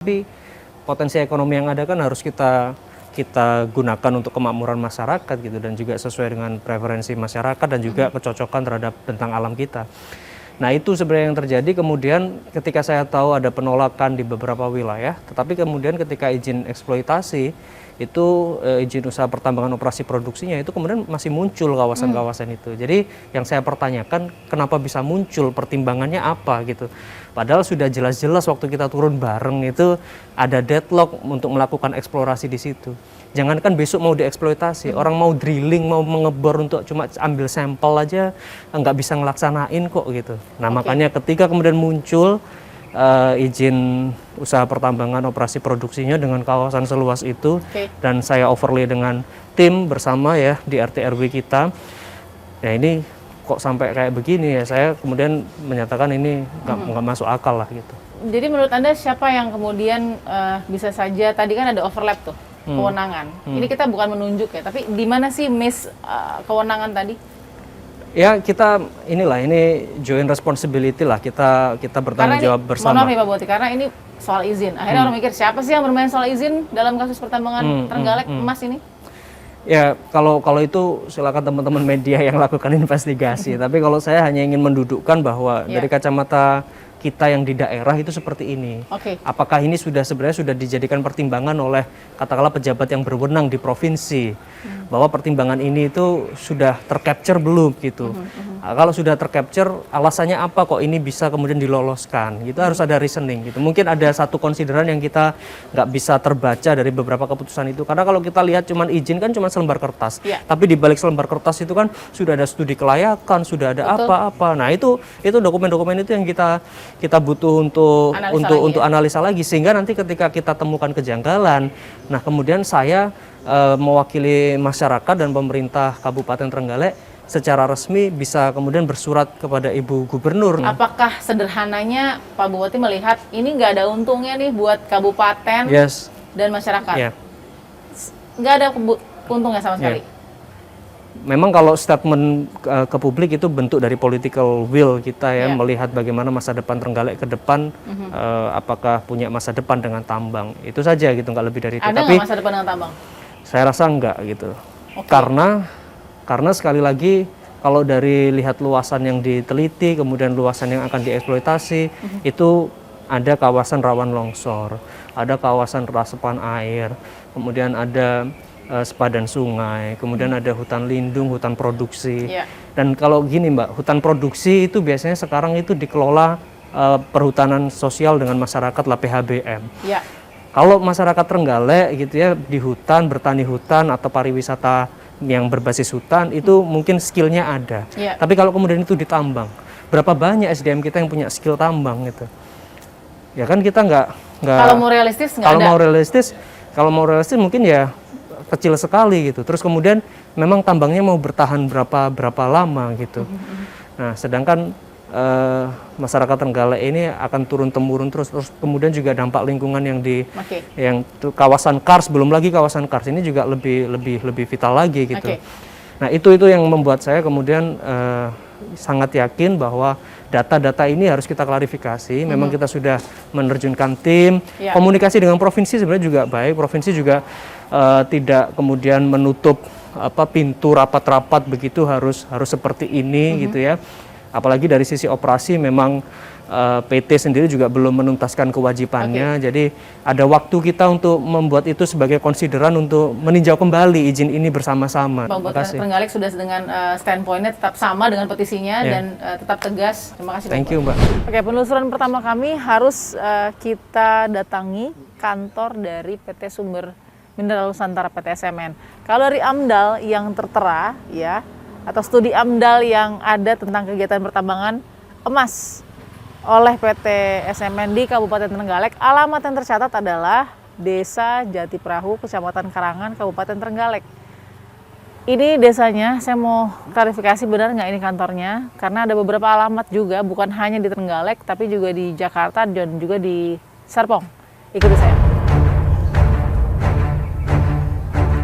Tapi potensi ekonomi yang ada kan harus kita gunakan untuk kemakmuran masyarakat gitu, dan juga sesuai dengan preferensi masyarakat dan juga kecocokan terhadap bentang alam kita. Nah, itu sebenarnya yang terjadi. Kemudian ketika saya tahu ada penolakan di beberapa wilayah, tetapi kemudian ketika izin eksploitasi itu izin usaha pertambangan operasi produksinya itu kemudian masih muncul kawasan-kawasan itu. Jadi yang saya pertanyakan, kenapa bisa muncul, pertimbangannya apa gitu. Padahal sudah jelas-jelas waktu kita turun bareng itu ada deadlock untuk melakukan eksplorasi di situ. Jangankan besok mau dieksploitasi, orang mau drilling, mau mengebor untuk cuma ambil sampel aja nggak bisa ngelaksanain kok gitu. Nah, makanya ketika kemudian muncul izin usaha pertambangan operasi produksinya dengan kawasan seluas itu, dan saya overlay dengan tim bersama ya di RT RW kita, ya ini kok sampai kayak begini ya, saya kemudian menyatakan ini nggak masuk akal lah gitu. Jadi menurut Anda siapa yang kemudian bisa saja, tadi kan ada overlap tuh kewenangan, ini kita bukan menunjuk ya, tapi di mana sih miss kewenangan tadi? Ya kita ini joint responsibility lah, kita bertanggung jawab bersama. Mohon maaf ya Pak Bupati, karena ini soal izin. Akhirnya orang mikir siapa sih yang bermain soal izin dalam kasus pertambangan Trenggalek emas ini? Ya kalau itu silakan teman-teman media yang lakukan investigasi. Tapi kalau saya hanya ingin mendudukkan bahwa dari kacamata kita yang di daerah itu seperti ini. Apakah ini sebenarnya sudah dijadikan pertimbangan oleh katakanlah pejabat yang berwenang di provinsi, bahwa pertimbangan ini itu sudah tercapture belum gitu. Kalau sudah tercapture, alasannya apa kok ini bisa kemudian diloloskan gitu, harus ada reasoning gitu. Mungkin ada satu konsideran yang kita nggak bisa terbaca dari beberapa keputusan itu, karena kalau kita lihat cuman izin kan cuma selembar kertas, tapi di balik selembar kertas itu kan sudah ada studi kelayakan, sudah ada apa-apa. Nah itu dokumen-dokumen itu yang kita butuh untuk analisa lagi, sehingga nanti ketika kita temukan kejanggalan, nah kemudian saya mewakili masyarakat dan pemerintah Kabupaten Trenggalek secara resmi bisa kemudian bersurat kepada Ibu Gubernur. Apakah sederhananya Pak Bupati melihat ini nggak ada untungnya nih buat kabupaten dan masyarakat? Nggak ada untungnya sama sekali? Memang kalau statement ke publik itu bentuk dari political will kita ya, melihat bagaimana masa depan Trenggalek ke depan, apakah punya masa depan dengan tambang. Itu saja gitu, nggak lebih dari itu. Ada nggak masa depan dengan tambang? Saya rasa enggak gitu. Karena sekali lagi kalau dari lihat luasan yang diteliti, kemudian luasan yang akan dieksploitasi, itu ada kawasan rawan longsor, ada kawasan resapan air, kemudian ada sepadan sungai, kemudian ada hutan lindung, hutan produksi. Dan kalau gini Mbak, hutan produksi itu biasanya sekarang itu dikelola perhutanan sosial dengan masyarakat lah, PHBM. Kalau masyarakat Trenggalek gitu ya, di hutan, bertani hutan atau pariwisata yang berbasis hutan, itu mungkin skillnya ada. Tapi kalau kemudian itu ditambang, berapa banyak SDM kita yang punya skill tambang gitu? Ya kan kita nggak. Kalau mau realistis nggak ada. Kalau mau realistis mungkin ya kecil sekali gitu. Terus kemudian memang tambangnya mau bertahan berapa lama gitu. Nah, sedangkan masyarakat Trenggalek ini akan turun-temurun terus kemudian juga dampak lingkungan yang yang kawasan Kars, belum lagi kawasan Kars ini juga lebih vital lagi gitu. Nah, itu yang membuat saya kemudian sangat yakin bahwa data-data ini harus kita klarifikasi. Memang kita sudah menerjunkan tim, komunikasi dengan provinsi sebenarnya juga baik. Provinsi juga tidak kemudian menutup pintu rapat-rapat begitu harus seperti ini gitu ya. Apalagi dari sisi operasi memang PT sendiri juga belum menuntaskan kewajibannya. Jadi ada waktu kita untuk membuat itu sebagai konsideran untuk meninjau kembali izin ini bersama-sama. Pak Bupati Trenggalek sudah dengan standpointnya tetap sama dengan petisinya dan tetap tegas. Terima kasih. Thank you Mbak. Oke, penelusuran pertama kami harus kita datangi kantor dari PT Sumber Mineral Nusantara PT SMN. Kalau dari AMDAL yang tertera ya, atau studi AMDAL yang ada tentang kegiatan pertambangan emas oleh PT SMN di Kabupaten Trenggalek, alamat yang tercatat adalah Desa Jati Perahu, Kecamatan Karangan, Kabupaten Trenggalek. Ini desanya, saya mau klarifikasi benar nggak ini kantornya, karena ada beberapa alamat juga, bukan hanya di Trenggalek, tapi juga di Jakarta dan juga di Serpong. Ikuti saya.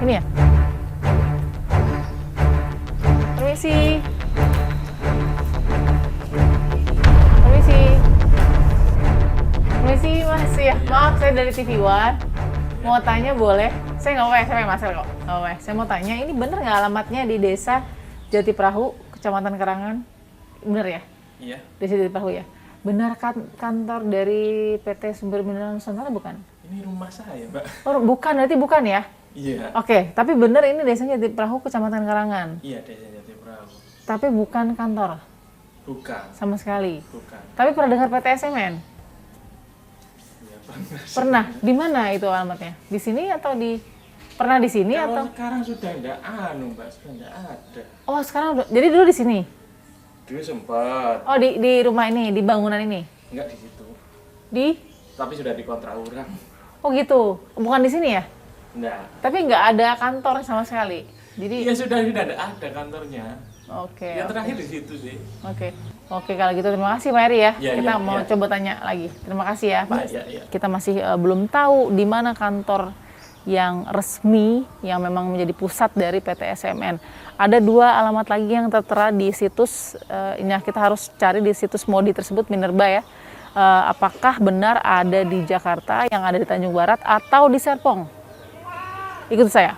Ini ya. Permisi. Permisi Mas ya, maaf saya dari TV One. Mau tanya boleh? Saya nggak apa-apa, saya Mas kok. Nggak apa-apa. Saya mau tanya, ini bener nggak alamatnya di Desa Jati Perahu, Kecamatan Karangan? Bener ya? Iya. Desa Jati Perahu ya? Benar kan kantor dari PT Sumber Mineral Nusantara bukan? Ini rumah saya, Mbak. Oh bukan, berarti bukan ya? Iya. Oke, tapi bener ini Desa Jati Perahu, Kecamatan Karangan. Iya, Desa Jati Perahu. Tapi bukan kantor Bukan. sama sekali. Bukan. Tapi pernah dengar PT SMN? Iya, pernah. Pernah. Di mana itu alamatnya? Di sini atau di pernah di sini Kalau atau? sekarang sudah enggak Mbak, sudah enggak ada. Oh, sekarang udah. Jadi dulu di sini. Dulu sempat. Oh, di rumah ini, di bangunan ini. Enggak di situ. Di Tapi sudah dikontrak orang. Oh gitu. Bukan di sini ya? Enggak. Tapi nggak ada kantor sama sekali. Jadi Iya, sudah ada kantornya. oke. Yang terakhir di situ sih. Oke. Oke, kalau gitu terima kasih Pak Heri ya. Ya, Kita ya, mau ya. coba tanya lagi. Terima kasih ya, Pak. Iya, iya. Kita masih belum tahu di mana kantor yang resmi yang memang menjadi pusat dari PT SMN. Ada 2 alamat lagi yang tertera di situs ini kita harus cari di situs Modi tersebut Minerba ya. Apakah benar ada di Jakarta, yang ada di Tanjung Barat atau di Serpong? Ikuti saya.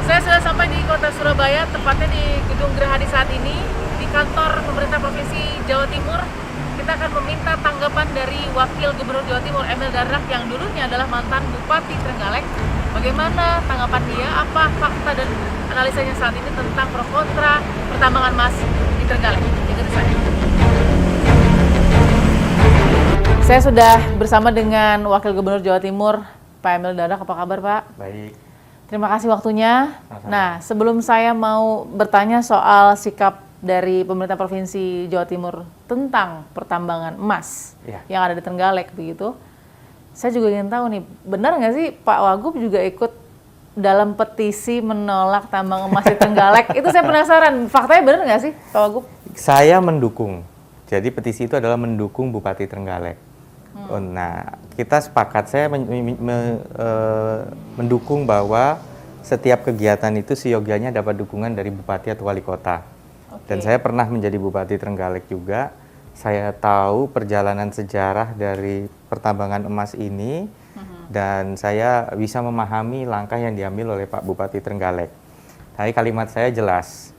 Saya sudah sampai di kota Surabaya, tepatnya di Gedung Gerahadi saat ini, di kantor pemerintah Provinsi Jawa Timur. Kita akan meminta tanggapan dari Wakil Gubernur Jawa Timur Emil Dardak yang dulunya adalah mantan Bupati Trenggalek. Bagaimana tanggapan dia, apa fakta dan analisanya saat ini tentang pro kontra pertambangan emas di Trenggalek. Ikuti saya. Saya sudah bersama dengan Wakil Gubernur Jawa Timur, Pak Emil Dardak. Apa kabar, Pak? Baik. Terima kasih waktunya. Sama-sama. Nah, sebelum saya mau bertanya soal sikap dari pemerintah Provinsi Jawa Timur tentang pertambangan emas Iya. yang ada di Trenggalek begitu, saya juga ingin tahu nih, benar nggak sih Pak Wagub juga ikut dalam petisi menolak tambang emas di Trenggalek? Itu saya penasaran, faktanya benar nggak sih Pak Wagub? Saya mendukung. Jadi petisi itu adalah mendukung Bupati Trenggalek. Oh, nah, kita sepakat. Saya mendukung bahwa setiap kegiatan itu seyogianya dapat dukungan dari Bupati atau Wali Kota. Dan saya pernah menjadi Bupati Trenggalek juga. Saya tahu perjalanan sejarah dari pertambangan emas ini, dan saya bisa memahami langkah yang diambil oleh Pak Bupati Trenggalek. Tapi kalimat saya jelas,